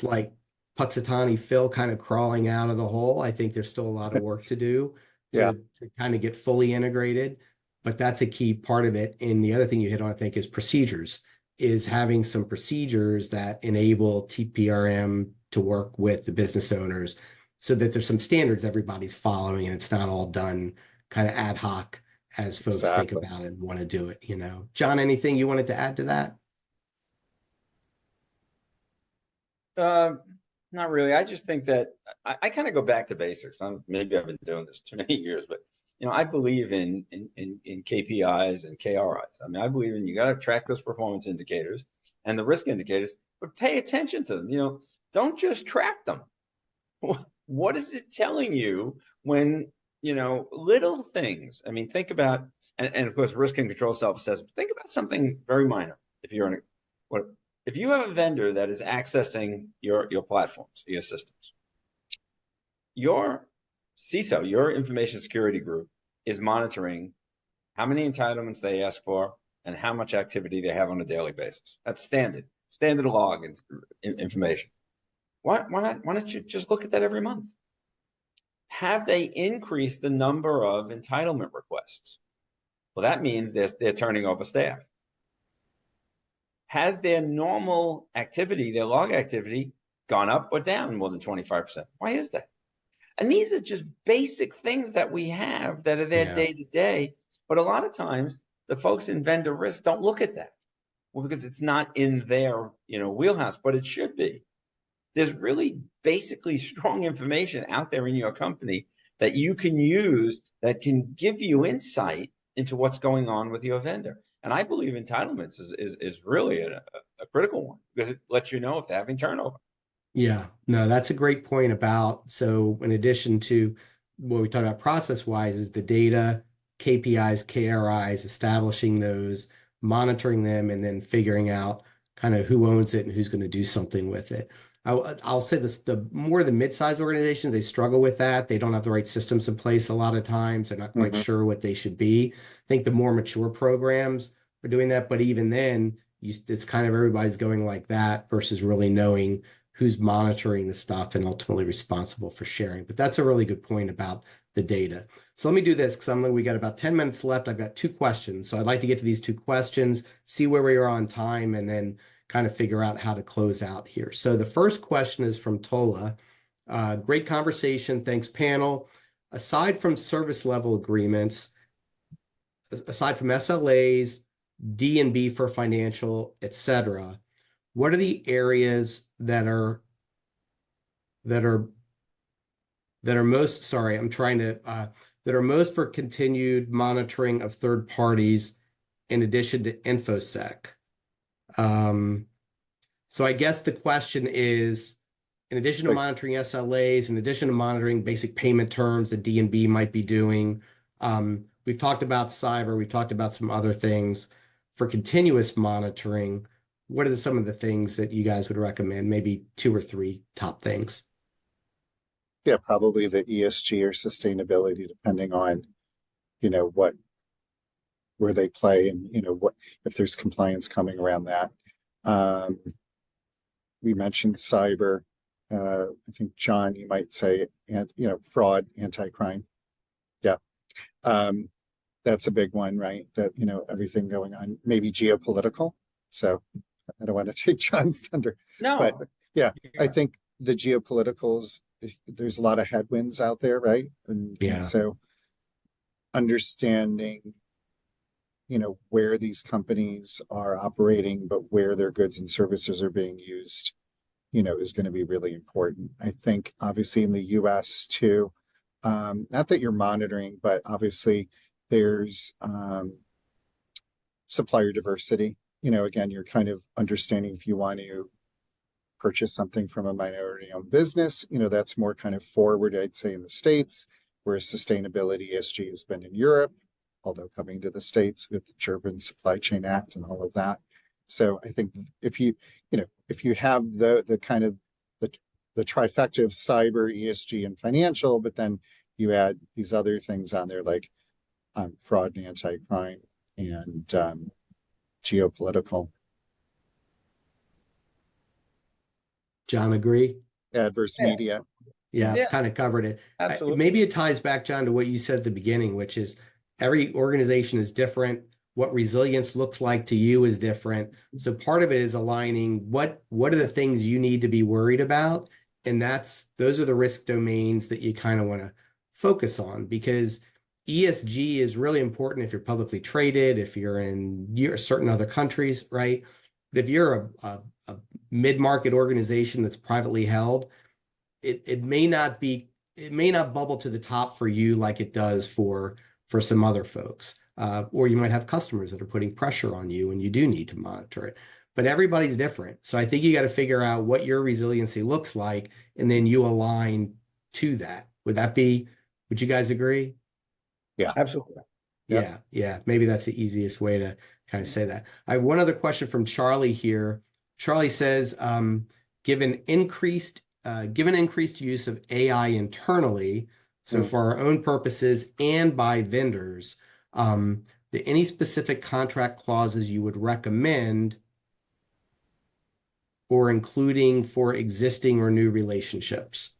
like Puxatani Phil kind of crawling out of the hole. I think there's still a lot of work to do to kind of get fully integrated, but that's a key part of it. And the other thing you hit on, I think, is procedures, is having some procedures that enable TPRM to work with the business owners so that there's some standards everybody's following and it's not all done kind of ad hoc as folks think about it and want to do it, John, anything you wanted to add to that? Not really. I just think that I kind of go back to basics. Maybe I've been doing this too many years, but I believe in KPIs and KRIs. I mean, I believe you got to track those performance indicators and the risk indicators, but pay attention to them. Don't just track them. What is it telling you when, little things? I mean, think about, and of course, risk and control self-assessment. Think about something very minor. If you have a vendor that is accessing your platforms, your systems, your CISO, your information security group, is monitoring how many entitlements they ask for and how much activity they have on a daily basis. That's standard log information. Why don't you just look at that every month? Have they increased the number of entitlement requests? Well, that means they're turning over staff. Has their normal activity, their log activity, gone up or down more than 25%? Why is that? And these are just basic things that we have that are there day to day. But a lot of times, the folks in vendor risk don't look at that. Well, because it's not in their wheelhouse, but it should be. There's really basically strong information out there in your company that you can use that can give you insight into what's going on with your vendor. And I believe entitlements is really a critical one because it lets you know if they're having turnover. Yeah, no, that's a great point so in addition to what we talked about process-wise is the data, KPIs, KRIs, establishing those, monitoring them, and then figuring out kind of who owns it and who's going to do something with it. I'll say this, the more the mid-sized organizations, they struggle with that. They don't have the right systems in place a lot of times. They're not quite sure what they should be. I think the more mature programs are doing that, but even then, it's kind of everybody's going like that versus really knowing who's monitoring the stuff and ultimately responsible for sharing. But that's a really good point about the data. So let me do this because we got about 10 minutes left. I've got 2 questions. So I'd like to get to these 2 questions, see where we are on time, and then kind of figure out how to close out here. So the first question is from Tola. Great conversation. Thanks, panel. Aside from service level agreements, aside from SLAs, D&B for financial, etc., what are the areas that are most, sorry, I'm trying to, that are most for continued monitoring of third parties in addition to InfoSec? So I guess the question is, in addition to Like- monitoring SLAs, in addition to monitoring basic payment terms that D&B might be doing, we've talked about cyber, we've talked about some other things. For continuous monitoring, what are some of the things that you guys would recommend? Maybe 2 or 3 top things. Yeah, probably the ESG or sustainability, depending on, where they play and, what, if there's compliance coming around that. We mentioned cyber. I think, John, you might say, and, fraud, anti-crime. Yeah. That's a big one, right? That, everything going on, maybe geopolitical. So I don't want to take John's thunder. No, But yeah, I think the geopoliticals, there's a lot of headwinds out there, right? And so understanding, where these companies are operating, but where their goods and services are being used, is going to be really important. I think obviously in the US too, not that you're monitoring, but obviously there's supplier diversity. Again, you're kind of understanding if you want to purchase something from a minority-owned business, that's more kind of forward, I'd say, in the States, whereas sustainability ESG has been in Europe, although coming to the States with the German Supply Chain Act and all of that. So I think if you have the kind of the trifecta of cyber, ESG, and financial, but then you add these other things on there like fraud and anti-crime and geopolitical. John, agree? Adverse media. Yeah, kind of covered it. absolutely. Maybe it ties back, John, to what you said at the beginning, which is every organization is different. What resilience looks like to you is different. So part of it is aligning what are the things you need to be worried about, and those are the risk domains that you kind of want to focus on, because ESG is really important if you're publicly traded, if you're in certain other countries, right? But if you're a mid-market organization that's privately held, it may not bubble to the top for you like it does for some other folks. Or you might have customers that are putting pressure on you and you do need to monitor it. But everybody's different. So I think you got to figure out what your resiliency looks like, and then you align to that. Would you guys agree? Yeah. Absolutely. Yeah. Maybe that's the easiest way to kind of say that. I have one other question from Charlie here. Charlie says, given increased use of AI internally, so for our own purposes and by vendors, any specific contract clauses you would recommend or including for existing or new relationships?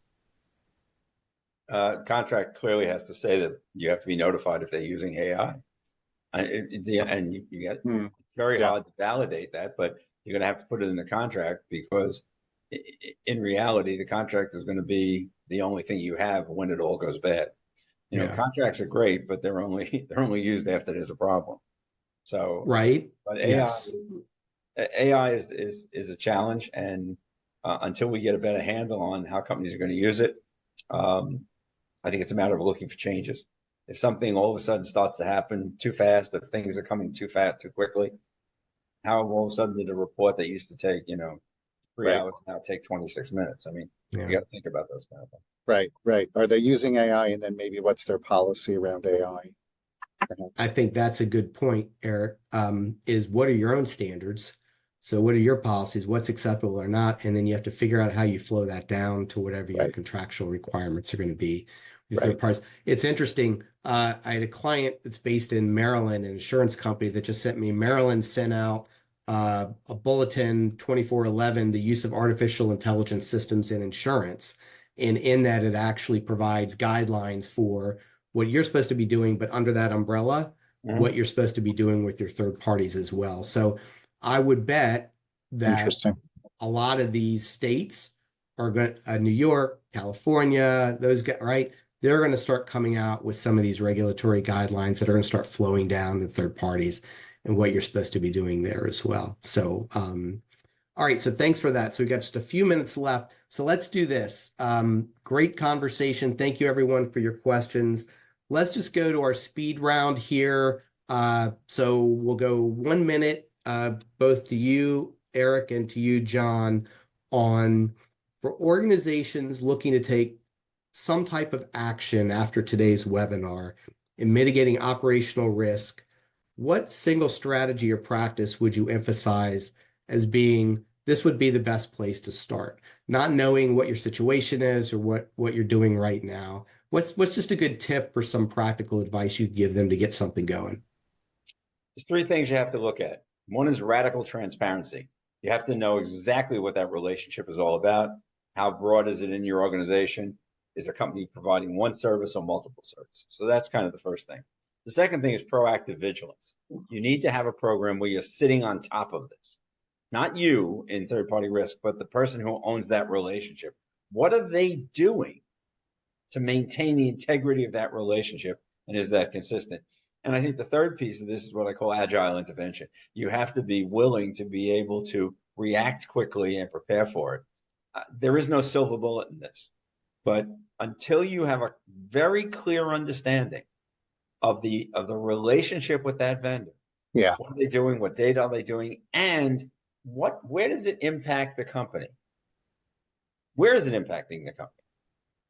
Contract clearly has to say that you have to be notified if they're using AI. And you get it's very hard to validate that, but you're going to have to put it in the contract, because in reality, the contract is going to be the only thing you have when it all goes bad. Contracts are great, but they're only used after there's a problem. So right, but yes. AI is a challenge, and until we get a better handle on how companies are going to use it, I think it's a matter of looking for changes. If something all of a sudden starts to happen too fast, if things are coming too fast, too quickly, how all of a sudden did a report that used to take 3 hours now take 26 minutes? I mean, you got to think about those kind of things. Right. Are they using AI, and then maybe what's their policy around AI? Perhaps. I think that's a good point, Eric. Is what are your own standards? So what are your policies? What's acceptable or not? And then you have to figure out how you flow that down to whatever your contractual requirements are going to be with third parties. It's interesting. I had a client that's based in Maryland, an insurance company that just sent me. Maryland sent out a bulletin 24/11, the use of artificial intelligence systems in insurance. And in that, it actually provides guidelines for what you're supposed to be doing, but under that umbrella, what you're supposed to be doing with your third parties as well. So I would bet that a lot of these states are going to, New York, California, those guys, right? they're going to start coming out with some of these regulatory guidelines that are going to start flowing down to third parties and what you're supposed to be doing there as well. So, all right, so thanks for that. So we got just a few minutes left. So let's do this. Great conversation. Thank you everyone for your questions. Let's just go to our speed round here. So we'll go 1 minute, both to you, Eric, and to you, John, on for organizations looking to take some type of action after today's webinar in mitigating operational risk. What single strategy or practice would you emphasize as being this would be the best place to start? Not knowing what your situation is or what you're doing right now. What's just a good tip or some practical advice you'd give them to get something going? There's three things you have to look at. One is radical transparency. You have to know exactly what that relationship is all about. How broad is it in your organization? Is the company providing one service or multiple services? So that's kind of the first thing. The second thing is proactive vigilance. You need to have a program where you're sitting on top of this. Not you in third-party risk, but the person who owns that relationship. What are they doing to maintain the integrity of that relationship? And is that consistent? And I think the third piece of this is what I call agile intervention. You have to be willing to be able to react quickly and prepare for it. There is no silver bullet in this. But until you have a very clear understanding of the relationship with that vendor, Yeah. what are they doing, what data are they doing, and where does it impact the company? Where is it impacting the company?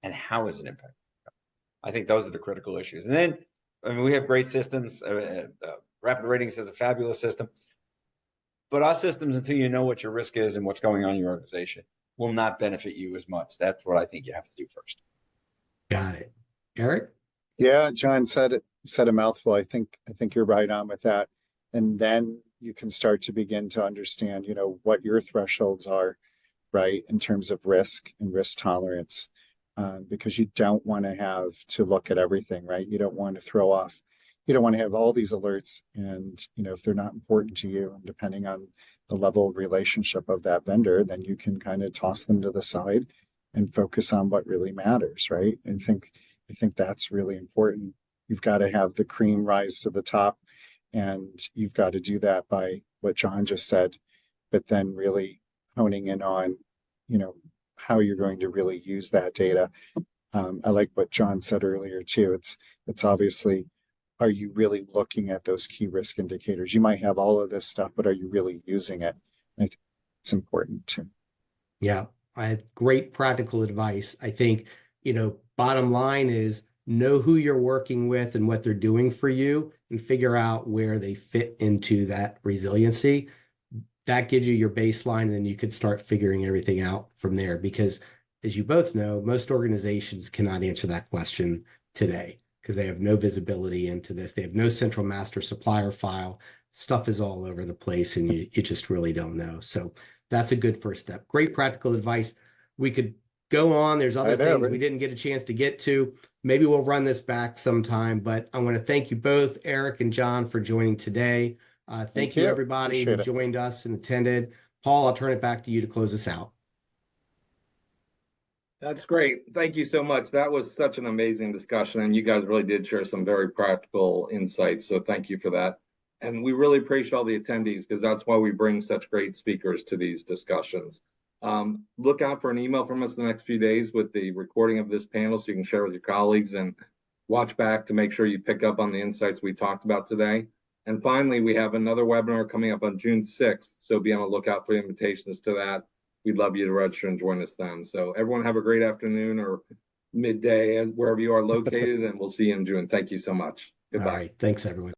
And how is it impacting the company? I think those are the critical issues. And then, I mean, we have great systems. Rapid Ratings is a fabulous system. But our systems, until you know what your risk is and what's going on in your organization, will not benefit you as much. That's what I think you have to do first. Got it. Eric? Yeah, John said a mouthful. I think you're right on with that. And then you can start to begin to understand, what your thresholds are, right, in terms of risk and risk tolerance, because you don't want to have to look at everything, right? You don't want to have all these alerts, and if they're not important to you, and depending on the level of relationship of that vendor, then you can kind of toss them to the side and focus on what really matters, right? I think that's really important. You've got to have the cream rise to the top, and you've got to do that by what John just said, but then really honing in on, how you're going to really use that data. I like what John said earlier too. It's obviously, are you really looking at those key risk indicators? You might have all of this stuff, but are you really using it? I think it's important too. Yeah, great practical advice. I think, bottom line is know who you're working with and what they're doing for you and figure out where they fit into that resiliency. That gives you your baseline, and then you could start figuring everything out from there. Because as you both know, most organizations cannot answer that question today because they have no visibility into this. They have no central master supplier file. Stuff is all over the place, and you just really don't know. So that's a good first step. Great practical advice. We could go on. There's other things we didn't get a chance to get to. Maybe we'll run this back sometime, but I want to thank you both, Eric and John, for joining today. Thank you, everybody who joined us and attended. Paul, I'll turn it back to you to close us out. That's great. Thank you so much. That was such an amazing discussion, and you guys really did share some very practical insights. So thank you for that. And we really appreciate all the attendees, because that's why we bring such great speakers to these discussions. Look out for an email from us in the next few days with the recording of this panel so you can share with your colleagues, and watch back to make sure you pick up on the insights we talked about today. And finally, we have another webinar coming up on June 6th. So be on the lookout for invitations to that. We'd love you to register and join us then. So everyone have a great afternoon or midday wherever you are located, and we'll see you in June. Thank you so much. Goodbye. All right. Thanks, everyone.